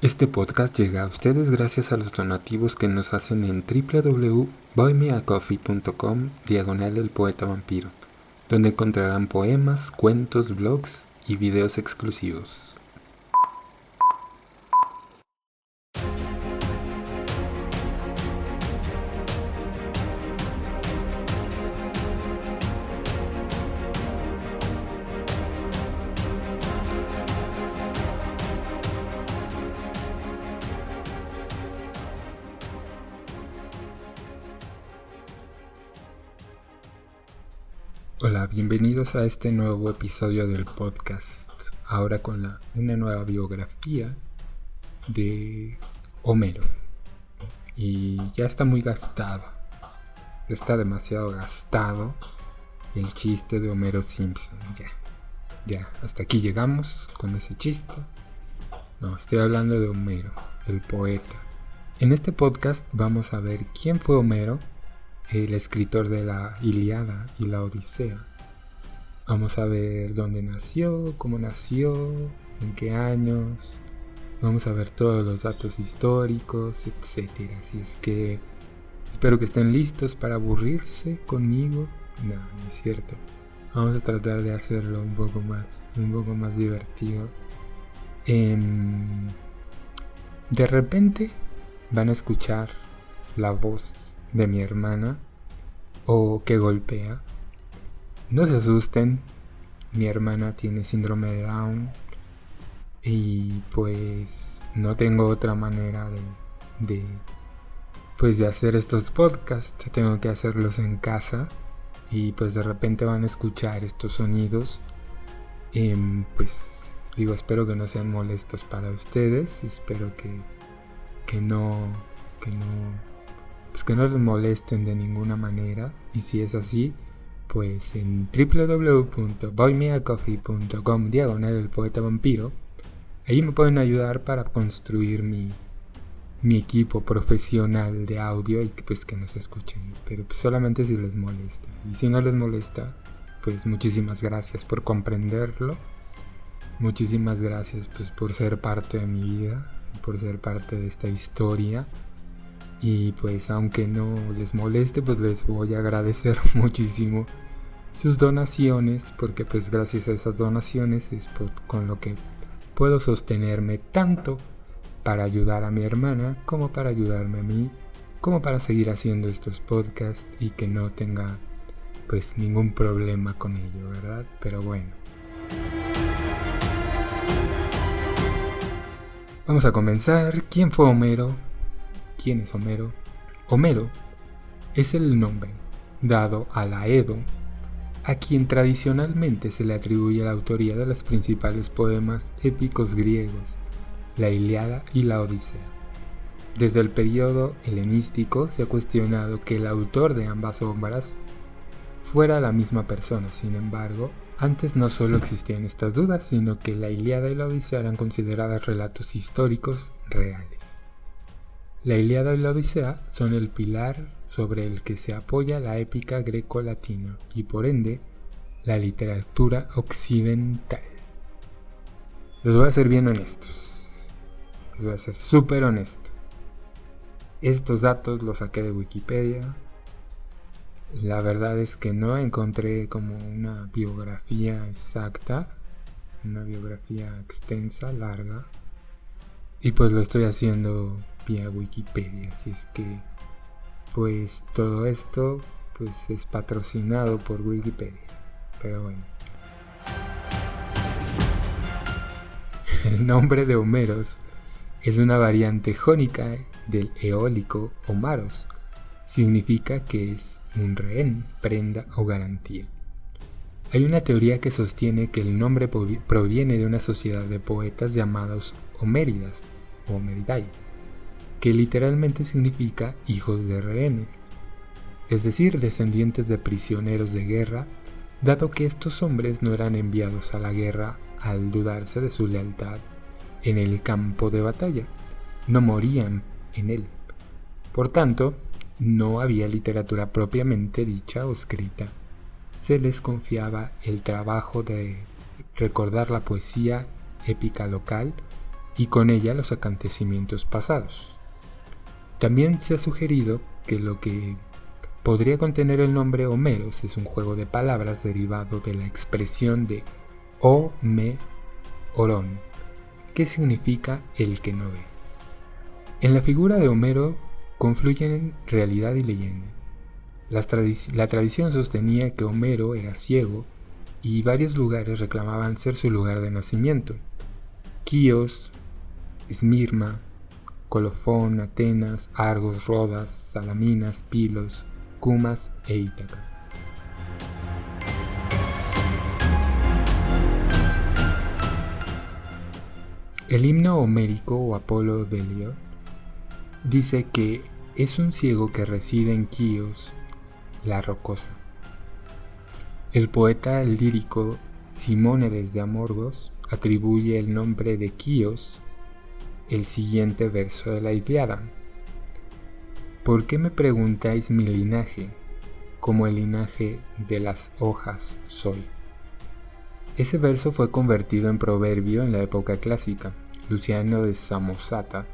Este podcast llega a ustedes gracias a los donativos que nos hacen en www.buymeacoffee.com/El Poeta Vampiro, donde encontrarán poemas, cuentos, blogs y videos exclusivos. Hola, bienvenidos a este nuevo episodio del podcast, ahora con una nueva biografía de Homero. Y ya está muy gastado, ya está demasiado gastado el chiste de Homero Simpson. Ya, hasta aquí llegamos con ese chiste. No, estoy hablando de Homero, el poeta. En este podcast vamos a ver quién fue Homero, el escritor de la Ilíada y la Odisea. Vamos a ver dónde nació, cómo nació, en qué años. Vamos a ver todos los datos históricos, etc. Así es que espero que estén listos para aburrirse conmigo. No es cierto. Vamos a tratar de hacerlo un poco más divertido. De repente van a escuchar la voz de mi hermana o que golpea. No se asusten, mi hermana tiene síndrome de Down y pues no tengo otra manera de hacer estos podcasts. Tengo que hacerlos en casa y pues de repente van a escuchar estos sonidos. Espero que no sean molestos para ustedes. Espero que no les molesten de ninguna manera, y si es así, pues en www.buymeacoffee.com/El Poeta Vampiro, ahí me pueden ayudar para construir mi equipo profesional de audio y que nos escuchen, pero pues solamente si les molesta. Y si no les molesta, pues muchísimas gracias por comprenderlo, muchísimas gracias pues por ser parte de mi vida, por ser parte de esta historia. Y pues aunque no les moleste, pues les voy a agradecer muchísimo sus donaciones, porque pues gracias a esas donaciones es con lo que puedo sostenerme, tanto para ayudar a mi hermana como para ayudarme a mí, como para seguir haciendo estos podcasts y que no tenga pues ningún problema con ello, ¿verdad? Pero bueno, vamos a comenzar. ¿Quién fue Homero? ¿Quién es Homero? Homero es el nombre dado a Laedo, a quien tradicionalmente se le atribuye la autoría de los principales poemas épicos griegos, la Ilíada y la Odisea. Desde el periodo helenístico se ha cuestionado que el autor de ambas obras fuera la misma persona. Sin embargo, antes no solo existían estas dudas, sino que la Ilíada y la Odisea eran consideradas relatos históricos reales. La Ilíada y la Odisea son el pilar sobre el que se apoya la épica greco-latina y por ende la literatura occidental. Les voy a ser bien honestos, les voy a ser súper honesto. Estos datos los saqué de Wikipedia. La verdad es que no encontré como una biografía exacta, una biografía extensa, larga, y pues lo estoy haciendo vía Wikipedia, así es que pues todo esto pues es patrocinado por Wikipedia, pero bueno. El nombre de Homeros es una variante jónica del eólico Homaros. Significa que es un rehén, prenda o garantía. Hay una teoría que sostiene que el nombre proviene de una sociedad de poetas llamados Homéridas o Homeridae, que literalmente significa hijos de rehenes, es decir, descendientes de prisioneros de guerra, dado que estos hombres no eran enviados a la guerra al dudarse de su lealtad en el campo de batalla, no morían en él. Por tanto, no había literatura propiamente dicha o escrita. Se les confiaba el trabajo de recordar la poesía épica local y con ella los acontecimientos pasados. También se ha sugerido que lo que podría contener el nombre Homeros es un juego de palabras derivado de la expresión de Orón, que significa el que no ve. En la figura de Homero confluyen realidad y leyenda. La tradición sostenía que Homero era ciego y varios lugares reclamaban ser su lugar de nacimiento. Quíos, Esmirna, Colofón, Atenas, Argos, Rodas, Salaminas, Pilos, Cumas e Ítaca. El himno homérico o Apolo Delio dice que es un ciego que reside en Quíos, la rocosa. El poeta lírico Simónides de Amorgos atribuye el nombre de Quíos el siguiente verso de la Ilíada. ¿Por qué me preguntáis mi linaje? Como el linaje de las hojas soy. Ese verso fue convertido en proverbio en la época clásica. Luciano de Samosata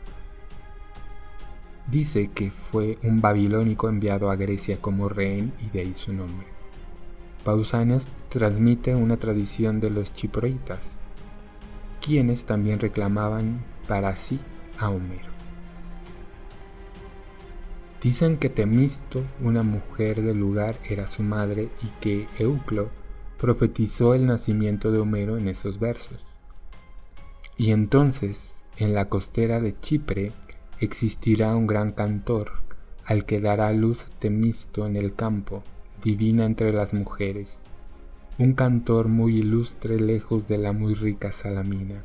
dice que fue un babilónico enviado a Grecia como rehén y de ahí su nombre. Pausanias transmite una tradición de los chiproitas, quienes también reclamaban para sí a Homero. Dicen que Temisto, una mujer del lugar, era su madre y que Euclo profetizó el nacimiento de Homero en esos versos. Y entonces, en la costera de Chipre, existirá un gran cantor, al que dará luz Temisto en el campo, divina entre las mujeres, un cantor muy ilustre lejos de la muy rica Salamina,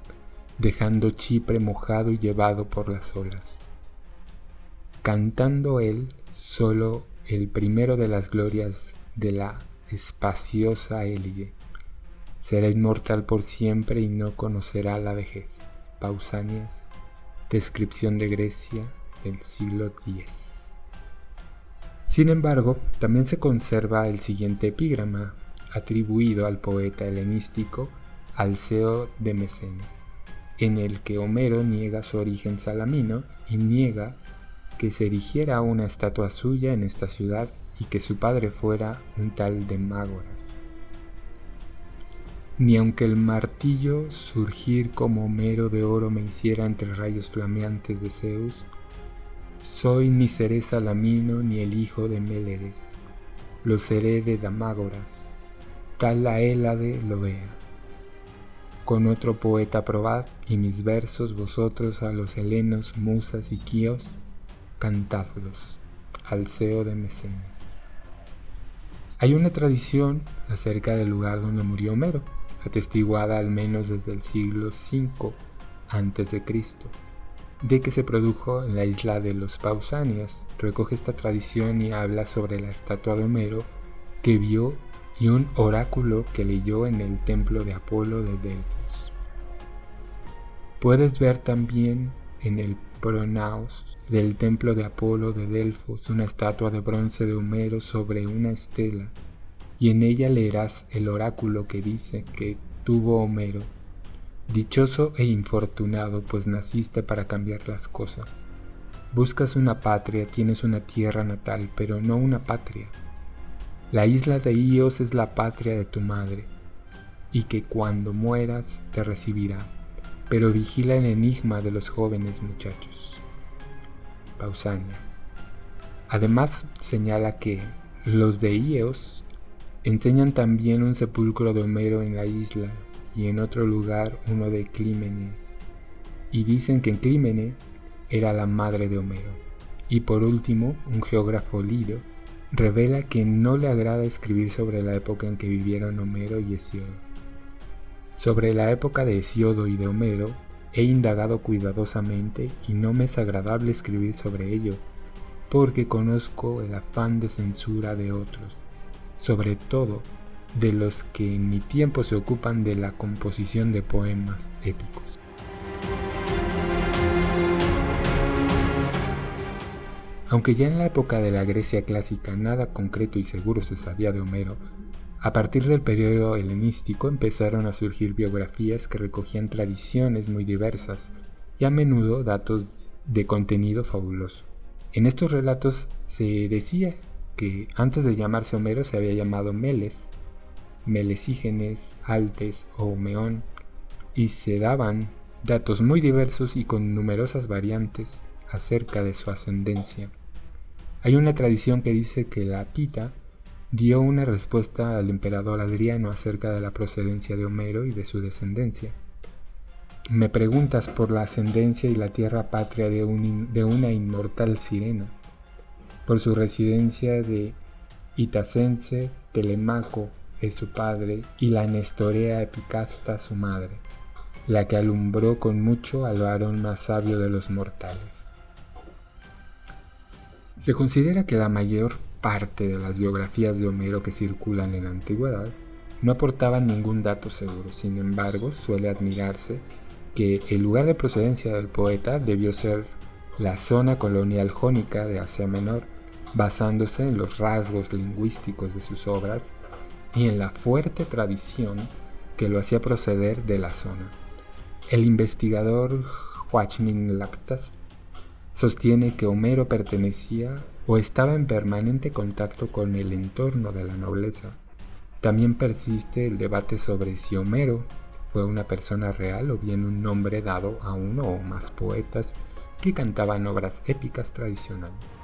dejando Chipre mojado y llevado por las olas. Cantando él solo el primero de las glorias de la espaciosa Elige, será inmortal por siempre y no conocerá la vejez. Pausanias, descripción de Grecia del siglo X. Sin embargo, también se conserva el siguiente epígrama, atribuido al poeta helenístico Alceo de Mesene, en el que Homero niega su origen salamino y niega que se erigiera una estatua suya en esta ciudad y que su padre fuera un tal Demágoras. Ni aunque el martillo surgir como Homero de oro me hiciera entre rayos flameantes de Zeus, soy ni seré salamino ni el hijo de Méledes, lo seré de Damágoras, tal la Hélade lo vea. Con otro poeta probad, y mis versos vosotros a los helenos, musas y quíos, cantadlos. Alceo de Mesene. Hay una tradición acerca del lugar donde murió Homero, atestiguada al menos desde el siglo V a.C., de que se produjo en la isla de los Pausanias. Recoge esta tradición y habla sobre la estatua de Homero que vio y un oráculo que leyó en el templo de Apolo de Delfos. Puedes ver también en el pronaos del templo de Apolo de Delfos una estatua de bronce de Homero sobre una estela, y en ella leerás el oráculo que dice que tuvo Homero: dichoso e infortunado, pues naciste para cambiar las cosas. Buscas una patria, tienes una tierra natal, pero no una patria. La isla de Íos es la patria de tu madre, y que cuando mueras te recibirá, pero vigila el enigma de los jóvenes muchachos. Pausanias. Además señala que los de Íos enseñan también un sepulcro de Homero en la isla y en otro lugar uno de Clímene, y dicen que Clímene era la madre de Homero. Y por último, un geógrafo Lido revela que no le agrada escribir sobre la época en que vivieron Homero y Hesíodo. Sobre la época de Hesíodo y de Homero he indagado cuidadosamente y no me es agradable escribir sobre ello, porque conozco el afán de censura de otros, sobre todo de los que en mi tiempo se ocupan de la composición de poemas épicos. Aunque ya en la época de la Grecia clásica nada concreto y seguro se sabía de Homero, a partir del periodo helenístico empezaron a surgir biografías que recogían tradiciones muy diversas y a menudo datos de contenido fabuloso. En estos relatos se decía que antes de llamarse Homero se había llamado Meles, Melesígenes, Altes o Meón, y se daban datos muy diversos y con numerosas variantes acerca de su ascendencia. Hay una tradición que dice que la Pita dio una respuesta al emperador Adriano acerca de la procedencia de Homero y de su descendencia. Me preguntas por la ascendencia y la tierra patria de una inmortal sirena, por su residencia de Itacense, Telemaco es su padre y la Nestorea Epicasta su madre, la que alumbró con mucho al varón más sabio de los mortales. Se considera que la mayor parte de las biografías de Homero que circulan en la antigüedad no aportaban ningún dato seguro. Sin embargo, suele admirarse que el lugar de procedencia del poeta debió ser la zona colonial jónica de Asia Menor, basándose en los rasgos lingüísticos de sus obras y en la fuerte tradición que lo hacía proceder de la zona. El investigador Joachim Lactas sostiene que Homero pertenecía o estaba en permanente contacto con el entorno de la nobleza. También persiste el debate sobre si Homero fue una persona real o bien un nombre dado a uno o más poetas que cantaban obras épicas tradicionales.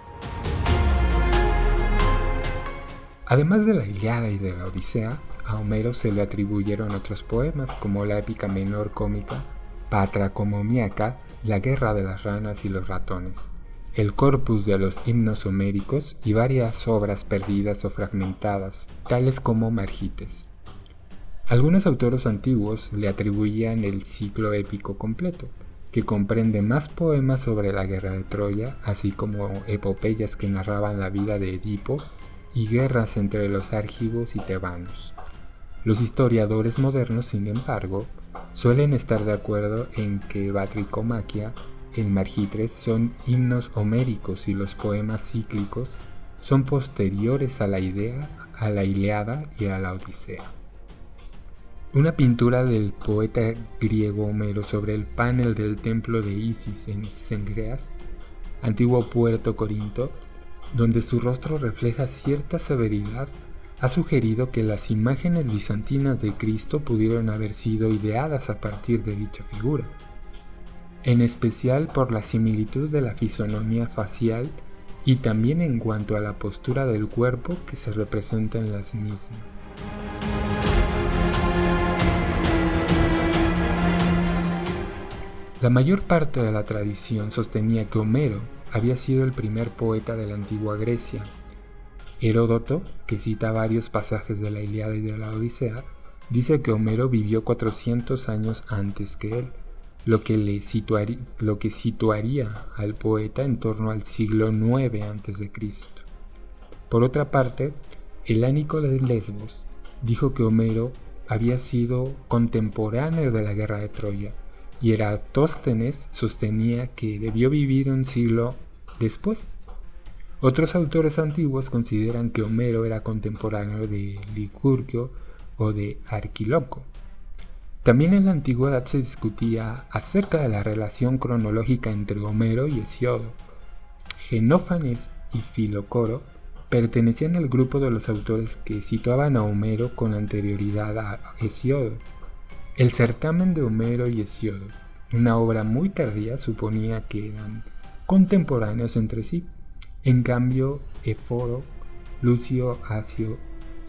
Además de la Ilíada y de la Odisea, a Homero se le atribuyeron otros poemas como la épica menor cómica Patracomomiaca, la guerra de las ranas y los ratones, el corpus de los himnos homéricos y varias obras perdidas o fragmentadas, tales como Margites. Algunos autores antiguos le atribuían el ciclo épico completo, que comprende más poemas sobre la guerra de Troya, así como epopeyas que narraban la vida de Edipo y guerras entre los argivos y tebanos. Los historiadores modernos, sin embargo, suelen estar de acuerdo en que Batricomaquia en Margitres son himnos homéricos y los poemas cíclicos son posteriores a la Ilíada y a la Odisea. Una pintura del poeta griego Homero sobre el panel del templo de Isis en Sengreas, antiguo puerto Corinto, donde su rostro refleja cierta severidad, ha sugerido que las imágenes bizantinas de Cristo pudieron haber sido ideadas a partir de dicha figura, en especial por la similitud de la fisonomía facial y también en cuanto a la postura del cuerpo que se representa en las mismas. La mayor parte de la tradición sostenía que Homero había sido el primer poeta de la antigua Grecia. Heródoto, que cita varios pasajes de la Ilíada y de la Odisea, dice que Homero vivió 400 años antes que él, lo que situaría al poeta en torno al siglo IX a.C. Por otra parte, Helánico de Lesbos dijo que Homero había sido contemporáneo de la guerra de Troya, y Eratóstenes sostenía que debió vivir un siglo después. Otros autores antiguos consideran que Homero era contemporáneo de Licurgo o de Arquiloco. También en la antigüedad se discutía acerca de la relación cronológica entre Homero y Hesíodo. Genófanes y Filocoro pertenecían al grupo de los autores que situaban a Homero con anterioridad a Hesíodo. El certamen de Homero y Hesíodo, una obra muy tardía, suponía que eran contemporáneos entre sí. En cambio, Éforo, Lucio Acio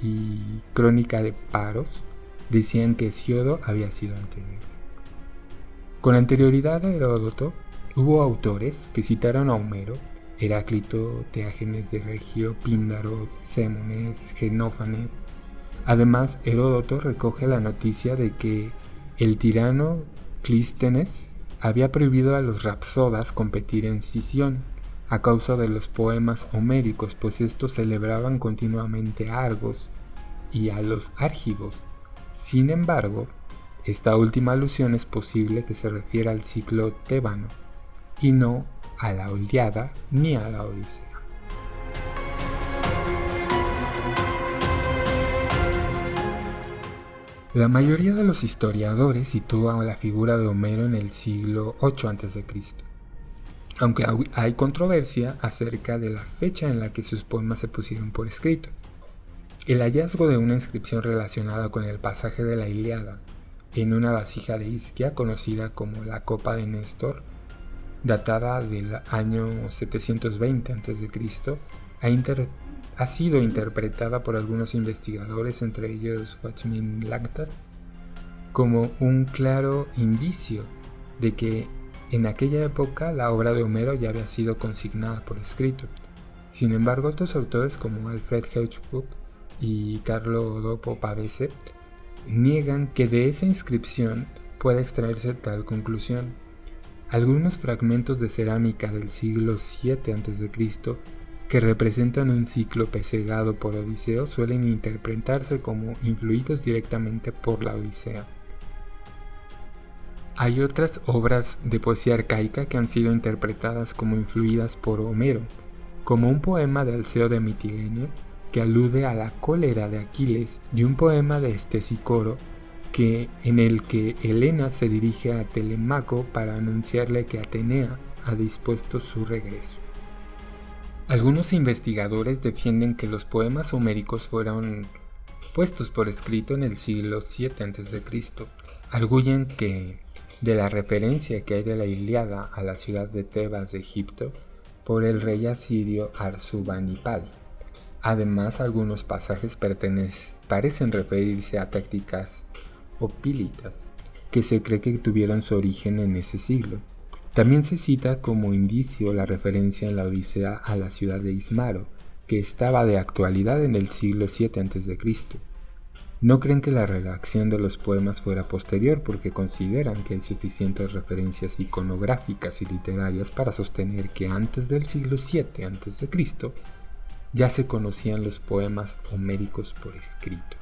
y Crónica de Paros decían que Hesíodo había sido anterior. Con anterioridad a Heródoto, hubo autores que citaron a Homero, Heráclito, Teágenes de Regio, Píndaro, Sémones, Genófanes. Además, Heródoto recoge la noticia de que el tirano Clístenes había prohibido a los rapsodas competir en Sición a causa de los poemas homéricos, pues estos celebraban continuamente a Argos y a los argivos. Sin embargo, esta última alusión es posible que se refiera al ciclo tebano y no a la Ilíada ni a la Odisea. La mayoría de los historiadores sitúan a la figura de Homero en el siglo VIII a.C., aunque hay controversia acerca de la fecha en la que sus poemas se pusieron por escrito. El hallazgo de una inscripción relacionada con el pasaje de la Ilíada en una vasija de Isquia conocida como la Copa de Néstor, datada del año 720 a.C., ha sido interpretada por algunos investigadores, entre ellos Joachim Langtaff, como un claro indicio de que en aquella época la obra de Homero ya había sido consignada por escrito. Sin embargo, otros autores como Alfred Hedgecock y Carlo Dopo Pavese niegan que de esa inscripción pueda extraerse tal conclusión. Algunos fragmentos de cerámica del siglo VII a.C. que representan un cíclope cegado por Odiseo suelen interpretarse como influidos directamente por la Odisea. Hay otras obras de poesía arcaica que han sido interpretadas como influidas por Homero, como un poema de Alceo de Mitilene que alude a la cólera de Aquiles y un poema de Estesícoro en el que Helena se dirige a Telemaco para anunciarle que Atenea ha dispuesto su regreso. Algunos investigadores defienden que los poemas homéricos fueron puestos por escrito en el siglo VII a.C. Arguyen que de la referencia que hay de la Ilíada a la ciudad de Tebas de Egipto por el rey asirio Arsubanipal. Además, algunos pasajes parecen referirse a tácticas opílitas que se cree que tuvieron su origen en ese siglo. También se cita como indicio la referencia en la Odisea a la ciudad de Ismaro, que estaba de actualidad en el siglo VII a.C. No creen que la redacción de los poemas fuera posterior porque consideran que hay suficientes referencias iconográficas y literarias para sostener que antes del siglo VII a.C. ya se conocían los poemas homéricos por escrito.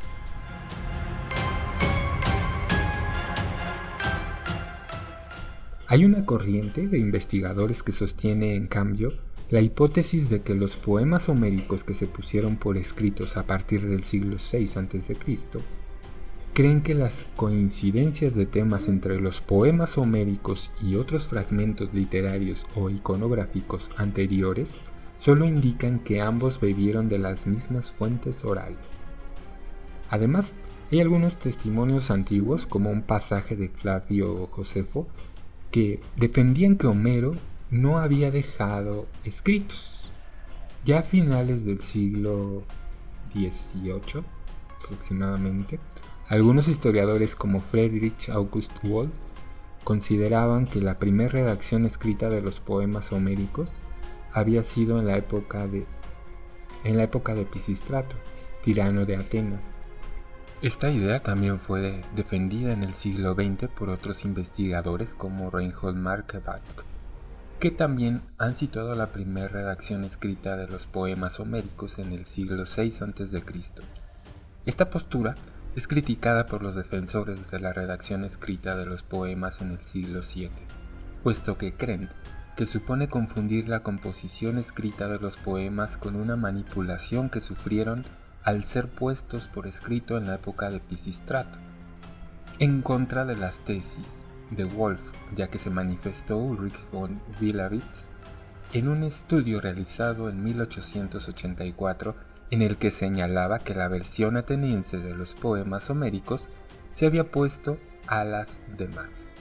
Hay una corriente de investigadores que sostiene, en cambio, la hipótesis de que los poemas homéricos que se pusieron por escritos a partir del siglo VI a.C. creen que las coincidencias de temas entre los poemas homéricos y otros fragmentos literarios o iconográficos anteriores solo indican que ambos bebieron de las mismas fuentes orales. Además, hay algunos testimonios antiguos, como un pasaje de Flavio Josefo, que defendían que Homero no había dejado escritos. Ya a finales del siglo XVIII, aproximadamente, algunos historiadores como Friedrich August Wolff consideraban que la primera redacción escrita de los poemas homéricos había sido en la época de Pisístrato, tirano de Atenas. Esta idea también fue defendida en el siglo XX por otros investigadores como Reinhold Marquardt, que también han situado la primera redacción escrita de los poemas homéricos en el siglo VI a.C. Esta postura es criticada por los defensores de la redacción escrita de los poemas en el siglo VII, puesto que creen que supone confundir la composición escrita de los poemas con una manipulación que sufrieron al ser puestos por escrito en la época de Pisístrato, en contra de las tesis de Wolff, ya que se manifestó Ulrich von Willeritz en un estudio realizado en 1884 en el que señalaba que la versión ateniense de los poemas homéricos se había puesto a las demás.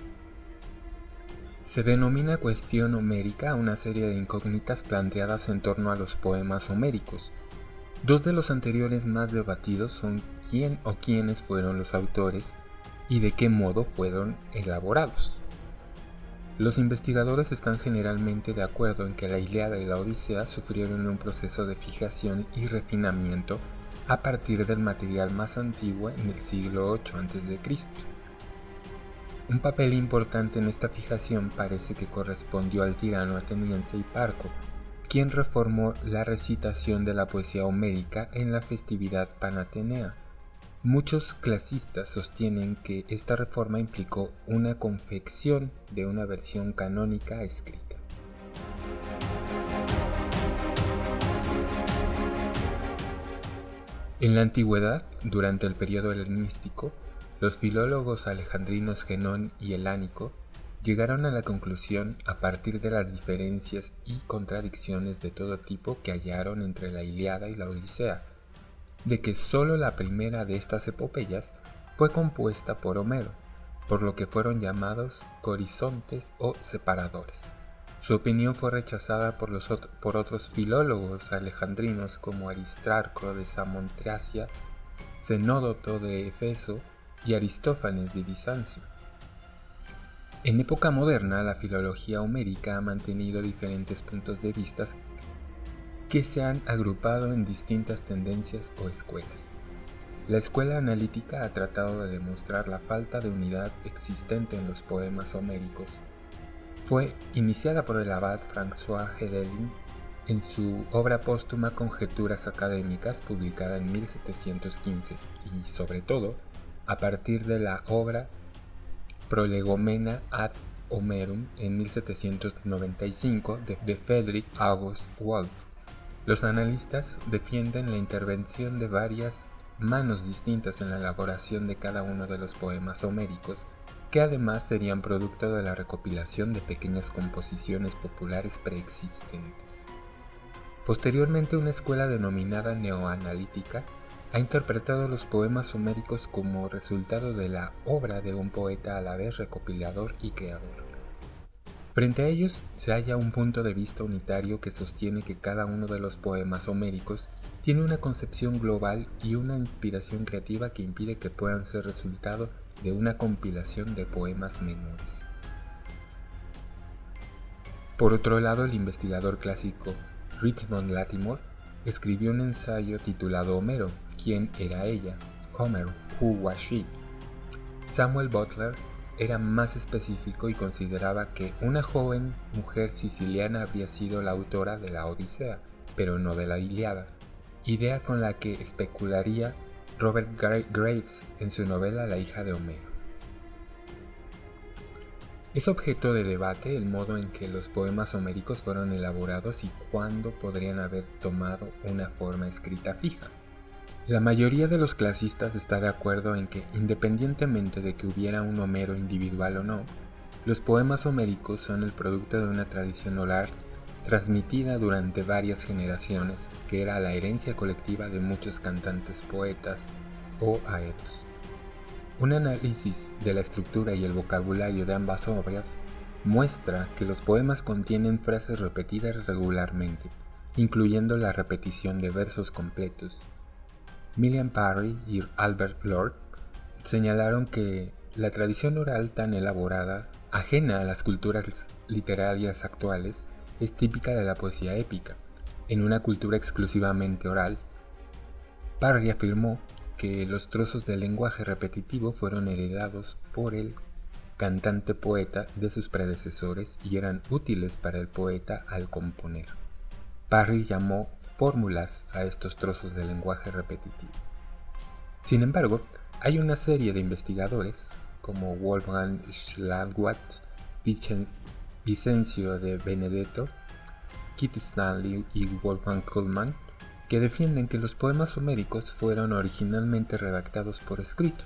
Se denomina cuestión homérica a una serie de incógnitas planteadas en torno a los poemas homéricos. Dos de los anteriores más debatidos son quién o quiénes fueron los autores y de qué modo fueron elaborados. Los investigadores están generalmente de acuerdo en que la Ilíada y la Odisea sufrieron un proceso de fijación y refinamiento a partir del material más antiguo en el siglo VIII a.C. Un papel importante en esta fijación parece que correspondió al tirano ateniense Hiparco, quien reformó la recitación de la poesía homérica en la festividad panatenea. Muchos clasistas sostienen que esta reforma implicó una confección de una versión canónica escrita. En la antigüedad, durante el periodo helenístico, Los filólogos alejandrinos Genón y Helánico llegaron a la conclusión, a partir de las diferencias y contradicciones de todo tipo que hallaron entre la Ilíada y la Odisea, de que sólo la primera de estas epopeyas fue compuesta por Homero, por lo que fueron llamados corizontes o separadores. Su opinión fue rechazada por otros filólogos alejandrinos como Aristarco de Samotracia, Zenódoto de Éfeso y Aristófanes de Bizancio. En época moderna, la filología homérica ha mantenido diferentes puntos de vista que se han agrupado en distintas tendencias o escuelas. La escuela analítica ha tratado de demostrar la falta de unidad existente en los poemas homéricos. Fue iniciada por el abad François Hedelin en su obra póstuma Conjeturas académicas, publicada en 1715, y sobre todo a partir de la obra Prolegomena ad Homerum en 1795 de Friedrich August Wolff. Los analistas defienden la intervención de varias manos distintas en la elaboración de cada uno de los poemas homéricos, que además serían producto de la recopilación de pequeñas composiciones populares preexistentes. Posteriormente, una escuela denominada neoanalítica ha interpretado los poemas homéricos como resultado de la obra de un poeta a la vez recopilador y creador. Frente a ellos se halla un punto de vista unitario que sostiene que cada uno de los poemas homéricos tiene una concepción global y una inspiración creativa que impide que puedan ser resultado de una compilación de poemas menores. Por otro lado, el investigador clásico Richmond Lattimore escribió un ensayo titulado Homero, ¿quién era ella? Homer, Who was she? Samuel Butler era más específico y consideraba que una joven mujer siciliana habría sido la autora de la Odisea, pero no de la Ilíada, idea con la que especularía Robert Graves en su novela La hija de Homero. Es objeto de debate el modo en que los poemas homéricos fueron elaborados y cuándo podrían haber tomado una forma escrita fija. La mayoría de los clasistas está de acuerdo en que, independientemente de que hubiera un Homero individual o no, los poemas homéricos son el producto de una tradición oral transmitida durante varias generaciones, que era la herencia colectiva de muchos cantantes poetas o aedos. Un análisis de la estructura y el vocabulario de ambas obras muestra que los poemas contienen frases repetidas regularmente, incluyendo la repetición de versos completos. William Parry y Albert Lord señalaron que la tradición oral tan elaborada, ajena a las culturas literarias actuales, es típica de la poesía épica. En una cultura exclusivamente oral, Parry afirmó que los trozos de lenguaje repetitivo fueron heredados por el cantante poeta de sus predecesores y eran útiles para el poeta al componer. Parry llamó fórmulas a estos trozos de lenguaje repetitivo. Sin embargo, hay una serie de investigadores, como Wolfgang Schlagwatt, Vicencio de Benedetto, Keith Stanley y Wolfgang Kuhlmann, que defienden que los poemas homéricos fueron originalmente redactados por escrito.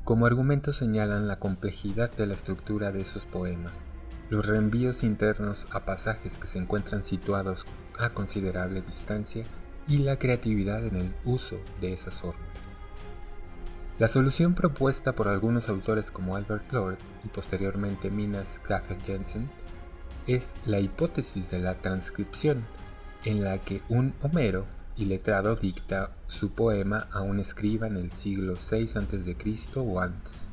Como argumento señalan la complejidad de la estructura de esos poemas, los reenvíos internos a pasajes que se encuentran situados a considerable distancia y la creatividad en el uso de esas fórmulas. La solución propuesta por algunos autores como Albert Lord y posteriormente Minas Klaffen-Jensen es la hipótesis de la transcripción, en la que un Homero iletrado dicta su poema a un escriba en el siglo VI a.C. o antes.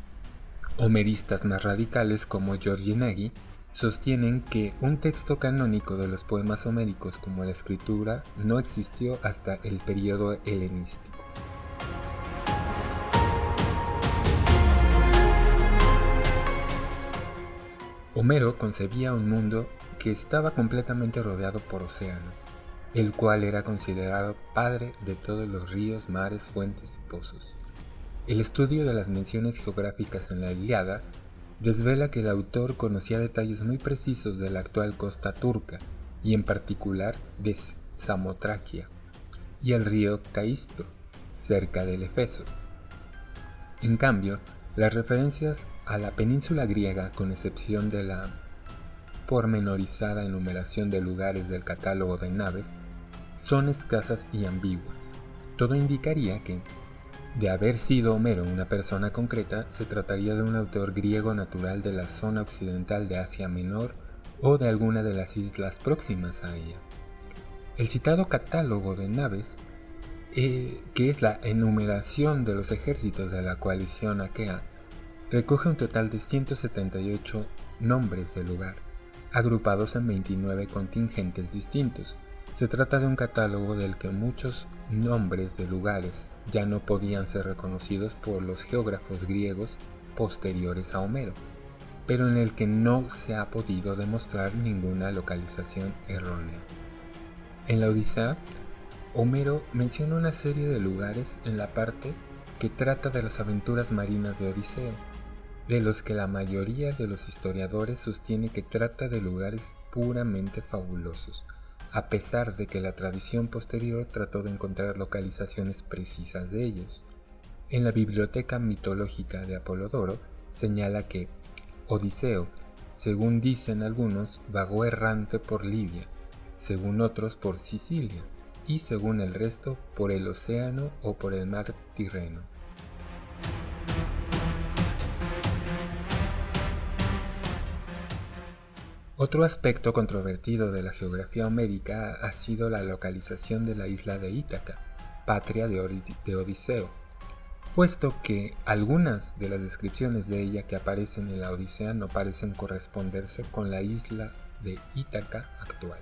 Homeristas más radicales como Georgi Nagy sostienen que un texto canónico de los poemas homéricos como la escritura no existió hasta el período helenístico. Homero concebía un mundo que estaba completamente rodeado por océano, el cual era considerado padre de todos los ríos, mares, fuentes y pozos. El estudio de las menciones geográficas en la Ilíada desvela que el autor conocía detalles muy precisos de la actual costa turca y en particular de Samotraquia y el río Caistro, cerca del Éfeso. En cambio, las referencias a la península griega, con excepción de la pormenorizada enumeración de lugares del catálogo de naves, son escasas y ambiguas. Todo indicaría que, de haber sido Homero una persona concreta, se trataría de un autor griego natural de la zona occidental de Asia Menor o de alguna de las islas próximas a ella. El citado catálogo de naves, que es la enumeración de los ejércitos de la coalición aquea, recoge un total de 178 nombres de lugar, agrupados en 29 contingentes distintos. Se trata de un catálogo del que muchos nombres de lugares ya no podían ser reconocidos por los geógrafos griegos posteriores a Homero, pero en el que no se ha podido demostrar ninguna localización errónea. En la Odisea, Homero menciona una serie de lugares en la parte que trata de las aventuras marinas de Odiseo, de los que la mayoría de los historiadores sostiene que trata de lugares puramente fabulosos, a pesar de que la tradición posterior trató de encontrar localizaciones precisas de ellos. En la Biblioteca Mitológica de Apolodoro señala que Odiseo, según dicen algunos, vagó errante por Libia, según otros por Sicilia, y según el resto por el océano o por el mar Tirreno. Otro aspecto controvertido de la geografía homérica ha sido la localización de la isla de Ítaca, patria de Odiseo, puesto que algunas de las descripciones de ella que aparecen en la Odisea no parecen corresponderse con la isla de Ítaca actual.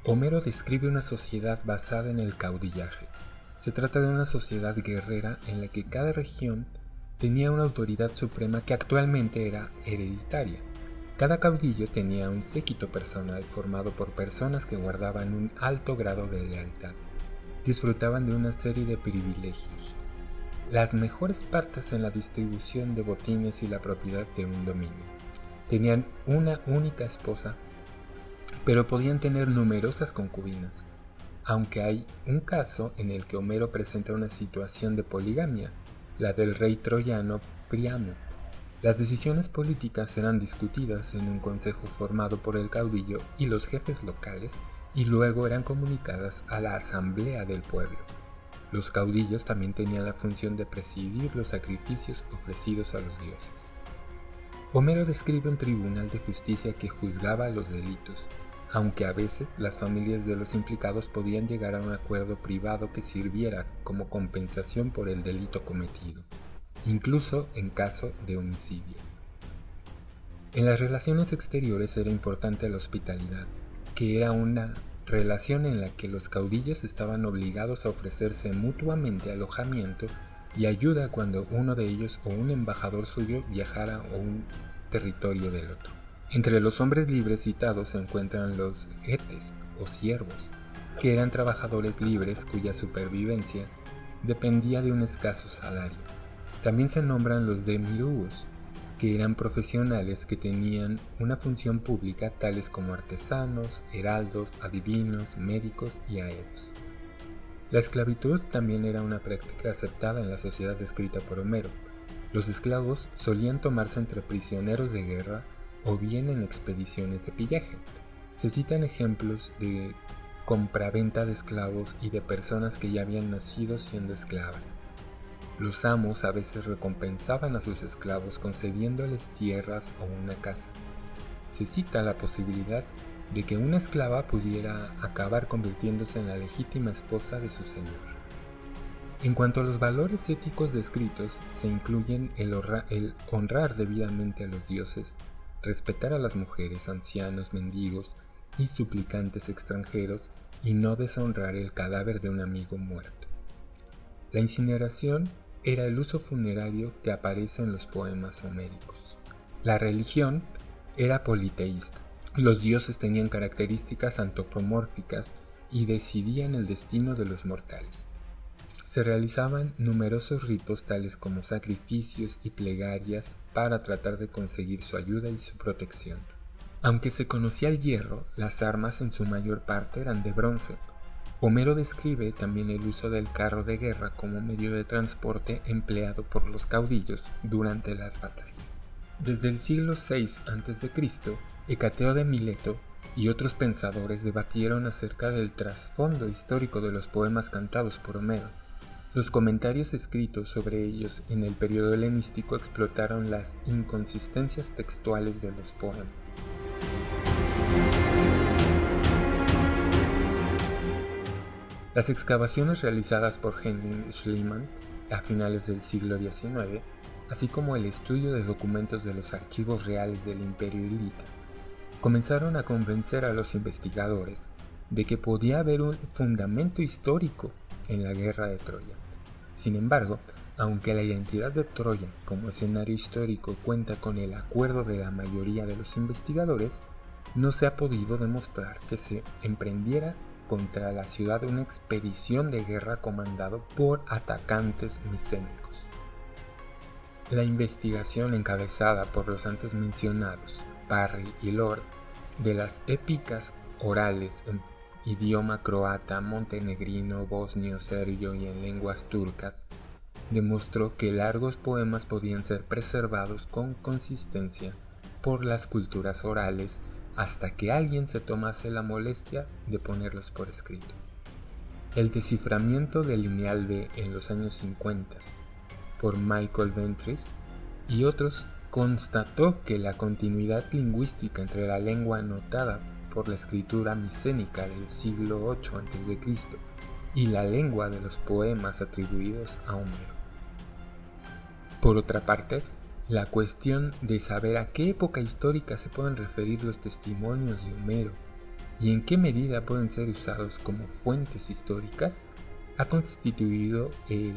Homero describe una sociedad basada en el caudillaje. Se trata de una sociedad guerrera en la que cada región tenía una autoridad suprema que actualmente era hereditaria. Cada caudillo tenía un séquito personal formado por personas que guardaban un alto grado de lealtad. Disfrutaban de una serie de privilegios, las mejores partes en la distribución de botines y la propiedad de un dominio. Tenían una única esposa, pero podían tener numerosas concubinas, aunque hay un caso en el que Homero presenta una situación de poligamia, la del rey troyano Priamo. Las decisiones políticas eran discutidas en un consejo formado por el caudillo y los jefes locales y luego eran comunicadas a la asamblea del pueblo. Los caudillos también tenían la función de presidir los sacrificios ofrecidos a los dioses. Homero describe un tribunal de justicia que juzgaba los delitos, aunque a veces las familias de los implicados podían llegar a un acuerdo privado que sirviera como compensación por el delito cometido, incluso en caso de homicidio. En las relaciones exteriores era importante la hospitalidad, que era una relación en la que los caudillos estaban obligados a ofrecerse mutuamente alojamiento y ayuda cuando uno de ellos o un embajador suyo viajara a un territorio del otro. Entre los hombres libres citados se encuentran los getes o siervos, que eran trabajadores libres cuya supervivencia dependía de un escaso salario. También se nombran los demiurgos, que eran profesionales que tenían una función pública tales como artesanos, heraldos, adivinos, médicos y aedos. La esclavitud también era una práctica aceptada en la sociedad descrita por Homero. Los esclavos solían tomarse entre prisioneros de guerra o bien en expediciones de pillaje. Se citan ejemplos de compraventa de esclavos y de personas que ya habían nacido siendo esclavas. Los amos a veces recompensaban a sus esclavos concediéndoles tierras o una casa. Se cita la posibilidad de que una esclava pudiera acabar convirtiéndose en la legítima esposa de su señor. En cuanto a los valores éticos descritos, se incluyen el honrar debidamente a los dioses, respetar a las mujeres, ancianos, mendigos y suplicantes extranjeros y no deshonrar el cadáver de un amigo muerto. La incineración era el uso funerario que aparece en los poemas homéricos. La religión era politeísta. Los dioses tenían características antropomórficas y decidían el destino de los mortales. Se realizaban numerosos ritos tales como sacrificios y plegarias para tratar de conseguir su ayuda y su protección. Aunque se conocía el hierro, las armas en su mayor parte eran de bronce. Homero describe también el uso del carro de guerra como medio de transporte empleado por los caudillos durante las batallas. Desde el siglo VI a.C., Hecateo de Mileto y otros pensadores debatieron acerca del trasfondo histórico de los poemas cantados por Homero. Los comentarios escritos sobre ellos en el periodo helenístico explotaron las inconsistencias textuales de los poemas. Las excavaciones realizadas por Heinrich Schliemann a finales del siglo XIX, así como el estudio de documentos de los archivos reales del Imperio Hilita, comenzaron a convencer a los investigadores de que podía haber un fundamento histórico en la guerra de Troya. Sin embargo, aunque la identidad de Troya como escenario histórico cuenta con el acuerdo de la mayoría de los investigadores, no se ha podido demostrar que se emprendiera contra la ciudad una expedición de guerra comandado por atacantes micénicos. La investigación encabezada por los antes mencionados, Parry y Lord, de las épicas orales en idioma croata, montenegrino, bosnio, serbio y en lenguas turcas, demostró que largos poemas podían ser preservados con consistencia por las culturas orales hasta que alguien se tomase la molestia de ponerlos por escrito. El desciframiento del lineal B en los años 50 por Michael Ventris y otros constató que la continuidad lingüística entre la lengua anotada por la escritura micénica del siglo VIII a.C. y la lengua de los poemas atribuidos a Homero. Por otra parte, la cuestión de saber a qué época histórica se pueden referir los testimonios de Homero y en qué medida pueden ser usados como fuentes históricas ha constituido el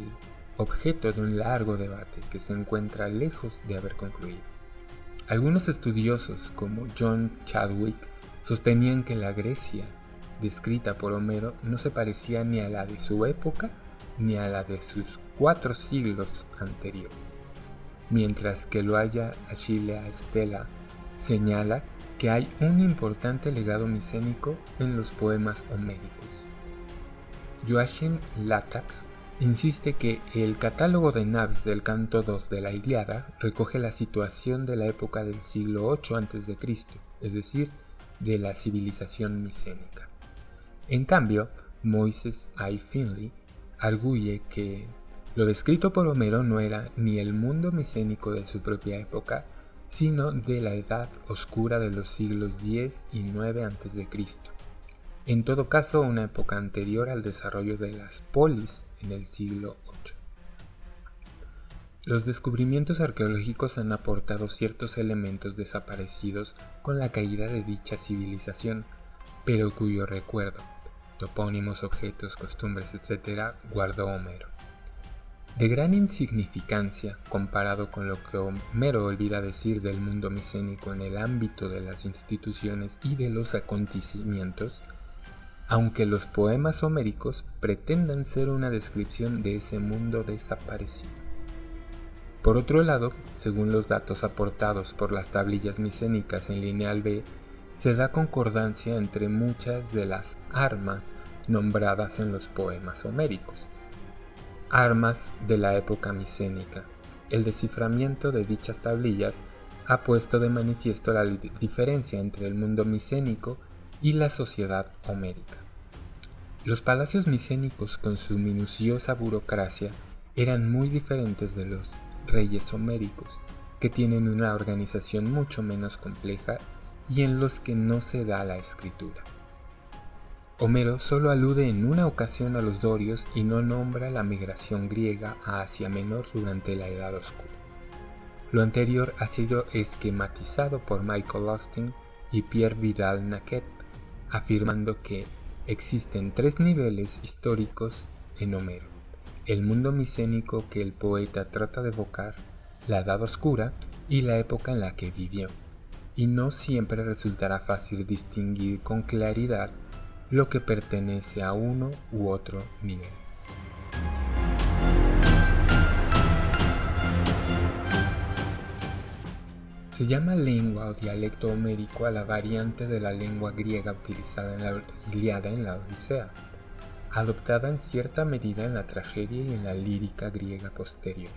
objeto de un largo debate que se encuentra lejos de haber concluido. Algunos estudiosos, como John Chadwick, sostenían que la Grecia descrita por Homero no se parecía ni a la de su época ni a la de sus 4 siglos anteriores, mientras que Loaya Achillea Stella señala que hay un importante legado micénico en los poemas homéricos. Joachim Latax insiste que el catálogo de naves del canto 2 de la Ilíada recoge la situación de la época del siglo VIII a.C., es decir, de la civilización micénica. En cambio, Moises I. Finley arguye que lo descrito por Homero no era ni el mundo micénico de su propia época, sino de la edad oscura de los siglos X y IX a.C., en todo caso una época anterior al desarrollo de las polis en el siglo VIII. Los descubrimientos arqueológicos han aportado ciertos elementos desaparecidos con la caída de dicha civilización, pero cuyo recuerdo, topónimos, objetos, costumbres, etc., guardó Homero. De gran insignificancia comparado con lo que Homero olvida decir del mundo micénico en el ámbito de las instituciones y de los acontecimientos, aunque los poemas homéricos pretendan ser una descripción de ese mundo desaparecido. Por otro lado, según los datos aportados por las tablillas micénicas en lineal B, se da concordancia entre muchas de las armas nombradas en los poemas homéricos. Armas de la época micénica. El desciframiento de dichas tablillas ha puesto de manifiesto la diferencia entre el mundo micénico y la sociedad homérica. Los palacios micénicos con su minuciosa burocracia eran muy diferentes de los reyes homéricos, que tienen una organización mucho menos compleja y en los que no se da la escritura. Homero solo alude en una ocasión a los dorios y no nombra la migración griega a Asia Menor durante la Edad Oscura. Lo anterior ha sido esquematizado por Michael Austin y Pierre Vidal-Naquet, afirmando que existen 3 niveles históricos en Homero: el mundo micénico que el poeta trata de evocar, la Edad Oscura y la época en la que vivió, y no siempre resultará fácil distinguir con claridad lo que pertenece a uno u otro nivel. Se llama lengua o dialecto homérico a la variante de la lengua griega utilizada en la Ilíada y en la Odisea. adoptada en cierta medida en la tragedia y en la lírica griega posterior.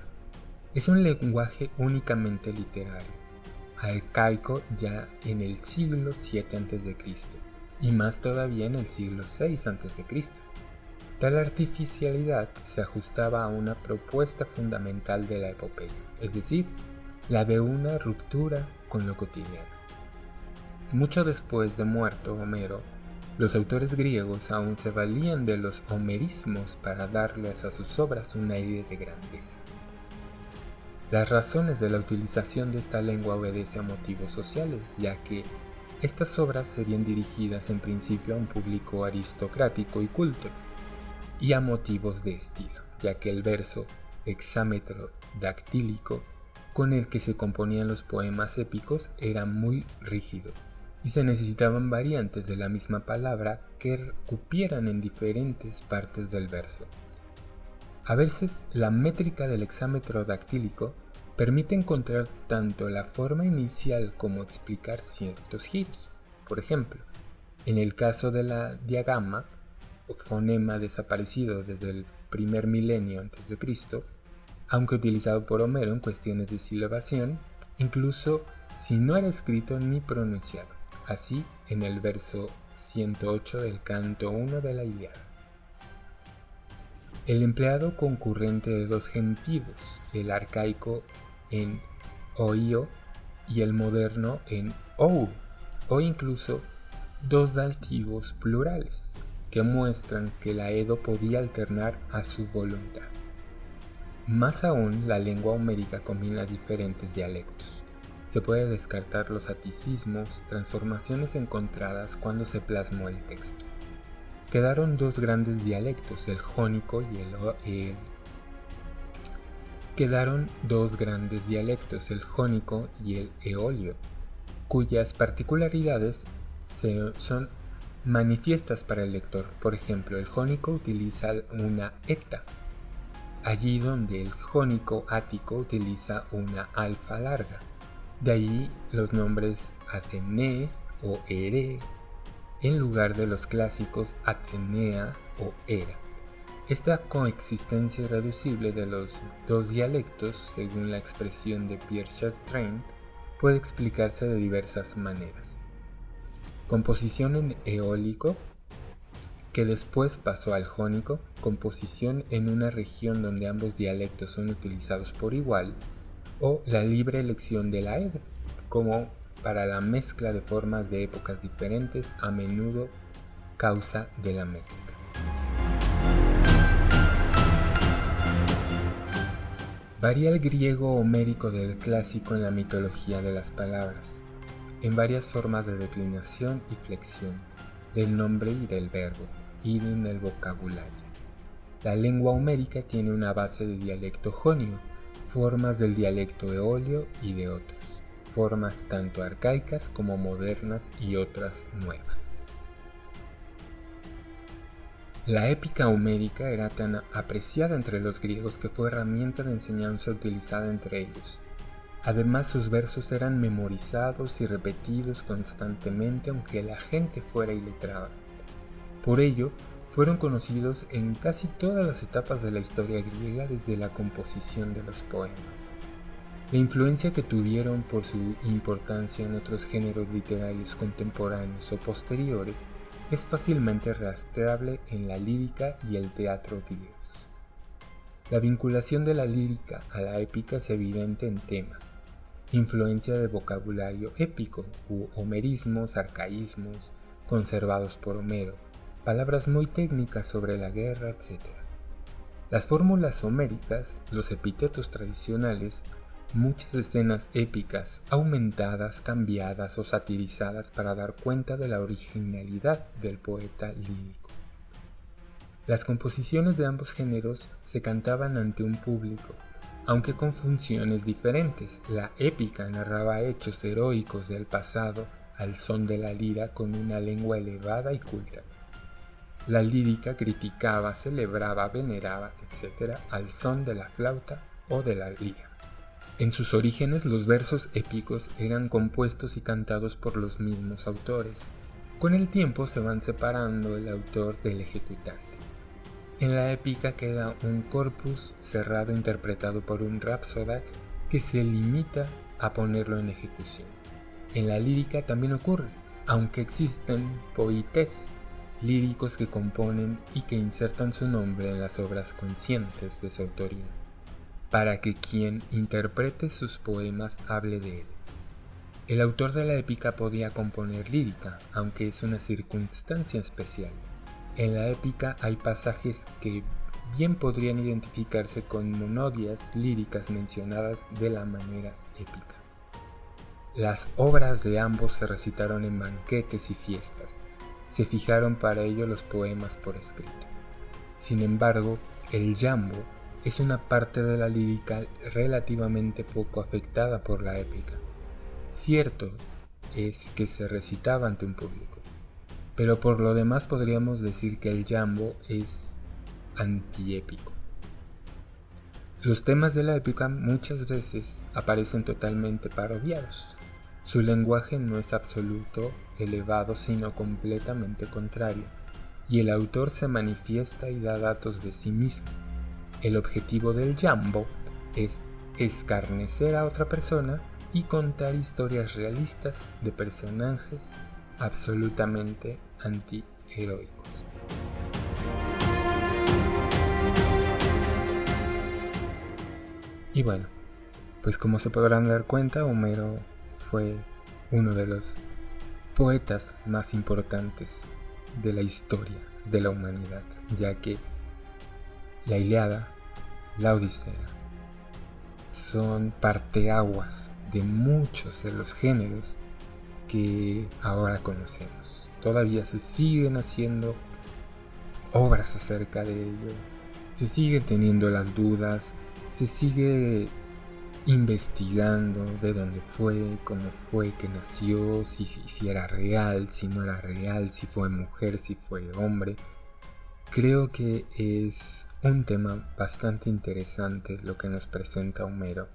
Es un lenguaje únicamente literario, arcaico ya en el siglo VII a.C. y más todavía en el siglo VI a.C. Tal artificialidad se ajustaba a una propuesta fundamental de la epopeya, es decir, la de una ruptura con lo cotidiano. Mucho después de muerto Homero, los autores griegos aún se valían de los homerismos para darles a sus obras un aire de grandeza. Las razones de la utilización de esta lengua obedecen a motivos sociales, ya que estas obras serían dirigidas en principio a un público aristocrático y culto, y a motivos de estilo, ya que el verso hexámetro dactílico con el que se componían los poemas épicos era muy rígido, y se necesitaban variantes de la misma palabra que cupieran en diferentes partes del verso. A veces, la métrica del hexámetro dactílico permite encontrar tanto la forma inicial como explicar ciertos giros. Por ejemplo, en el caso de la diagama, o fonema desaparecido desde el primer milenio a.C., aunque utilizado por Homero en cuestiones de silabación, incluso si no era escrito ni pronunciado, así en el verso 108 del canto 1 de la Ilíada. El empleado concurrente de dos genitivos, el arcaico en oio y el moderno en ou, o incluso dos dativos plurales, que muestran que la Edo podía alternar a su voluntad. Más aún, la lengua homérica combina diferentes dialectos. Se puede descartar los aticismos, transformaciones encontradas cuando se plasmó el texto. Quedaron dos grandes dialectos, el jónico y el eolio, cuyas particularidades son manifiestas para el lector. Por ejemplo, el jónico utiliza una eta, allí donde el jónico ático utiliza una alfa larga. De ahí los nombres Atenea o Ere en lugar de los clásicos Atenea o Era. Esta coexistencia irreducible de los dos dialectos, según la expresión de Pierre Chatrain, puede explicarse de diversas maneras. Composición en eólico, que después pasó al jónico, composición en una región donde ambos dialectos son utilizados por igual, o la libre elección de la Edo, como para la mezcla de formas de épocas diferentes, a menudo causa de la métrica. Varía el griego homérico del clásico en la mitología de las palabras, en varias formas de declinación y flexión, del nombre y del verbo, y en el vocabulario. La lengua homérica tiene una base de dialecto jonio, formas del dialecto eolio y de otros, formas tanto arcaicas como modernas y otras nuevas. La épica homérica era tan apreciada entre los griegos que fue herramienta de enseñanza utilizada entre ellos. Además, sus versos eran memorizados y repetidos constantemente aunque la gente fuera iletrada. Por ello, fueron conocidos en casi todas las etapas de la historia griega desde la composición de los poemas. La influencia que tuvieron por su importancia en otros géneros literarios contemporáneos o posteriores es fácilmente rastreable en la lírica y el teatro griegos. La vinculación de la lírica a la épica es evidente en temas, influencia de vocabulario épico u homerismos, arcaísmos conservados por Homero, palabras muy técnicas sobre la guerra, etc. Las fórmulas homéricas, los epítetos tradicionales, muchas escenas épicas aumentadas, cambiadas o satirizadas para dar cuenta de la originalidad del poeta lírico. Las composiciones de ambos géneros se cantaban ante un público, aunque con funciones diferentes. La épica narraba hechos heroicos del pasado al son de la lira con una lengua elevada y culta. La lírica criticaba, celebraba, veneraba, etc. al son de la flauta o de la lira. En sus orígenes, los versos épicos eran compuestos y cantados por los mismos autores. Con el tiempo se van separando el autor del ejecutante. En la épica queda un corpus cerrado interpretado por un rapsoda que se limita a ponerlo en ejecución. En la lírica también ocurre, aunque existen poetes líricos que componen y que insertan su nombre en las obras conscientes de su autoría, para que quien interprete sus poemas hable de él. El autor de la épica podía componer lírica, aunque es una circunstancia especial. En la épica hay pasajes que bien podrían identificarse con monodias líricas mencionadas de la manera épica. Las obras de ambos se recitaron en banquetes y fiestas. Se fijaron para ello los poemas por escrito. Sin embargo, el jambo es una parte de la lírica relativamente poco afectada por la épica. Cierto es que se recitaba ante un público, pero por lo demás podríamos decir que el jambo es antiépico. Los temas de la épica muchas veces aparecen totalmente parodiados. Su lenguaje no es absoluto, elevado, sino completamente contrario, y el autor se manifiesta y da datos de sí mismo. El objetivo del jambo es escarnecer a otra persona y contar historias realistas de personajes absolutamente antiheroicos. Y bueno, pues como se podrán dar cuenta, Homero fue uno de los poetas más importantes de la historia de la humanidad, ya que la Ilíada, la Odisea, son parteaguas de muchos de los géneros que ahora conocemos. Todavía se siguen haciendo obras acerca de ello, se siguen teniendo las dudas, se sigue investigando de dónde fue, cómo fue que nació, si era real, si no era real, si fue mujer, si fue hombre. Creo que es un tema bastante interesante lo que nos presenta Homero,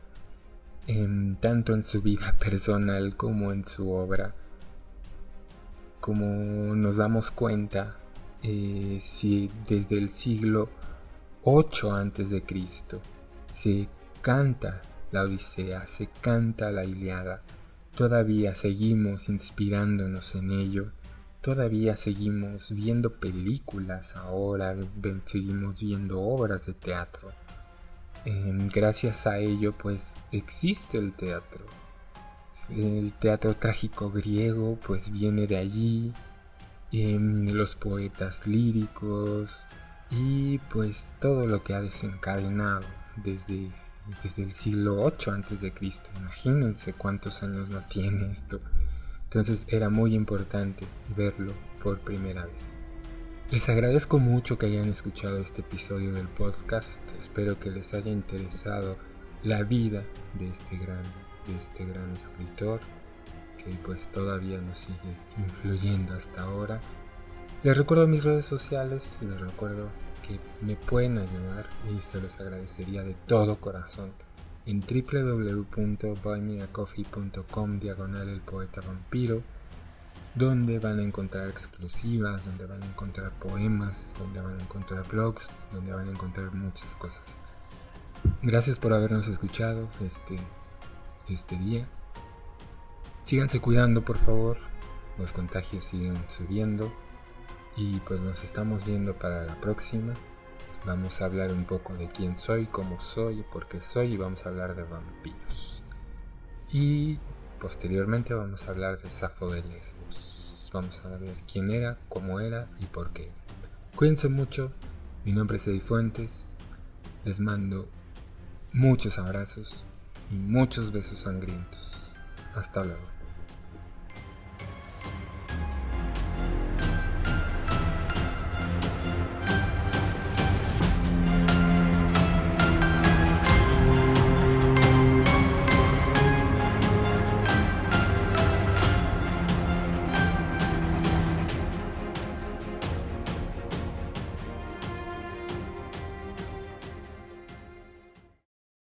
tanto en su vida personal como en su obra. Como nos damos cuenta, si desde el siglo 8 a.C. se canta la Odisea, se canta la Ilíada, todavía seguimos inspirándonos en ello, todavía seguimos viendo películas ahora, seguimos viendo obras de teatro. Gracias a ello pues existe el teatro. El teatro trágico griego pues viene de allí, los poetas líricos y pues todo lo que ha desencadenado desde el siglo 8 a.C. Imagínense cuántos años no tiene esto. Entonces era muy importante verlo por primera vez. Les agradezco mucho que hayan escuchado este episodio del podcast. Espero que les haya interesado la vida de este gran escritor que pues todavía nos sigue influyendo hasta ahora. Les recuerdo mis redes sociales y les recuerdo que me pueden ayudar y se los agradecería de todo corazón en www.buymeacoffee.com/elpoetavampiro, donde van a encontrar exclusivas, donde van a encontrar poemas, donde van a encontrar blogs, donde van a encontrar muchas cosas. Gracias por habernos escuchado este día. Síganse cuidando, por favor. Los contagios siguen subiendo. Y pues nos estamos viendo para la próxima. Vamos a hablar un poco de quién soy, cómo soy, por qué soy, y vamos a hablar de vampiros. Y posteriormente vamos a hablar de Safo de Lesbos. Vamos a ver quién era, cómo era y por qué. Cuídense mucho. Mi nombre es Eddie Fuentes. Les mando muchos abrazos y muchos besos sangrientos. Hasta luego.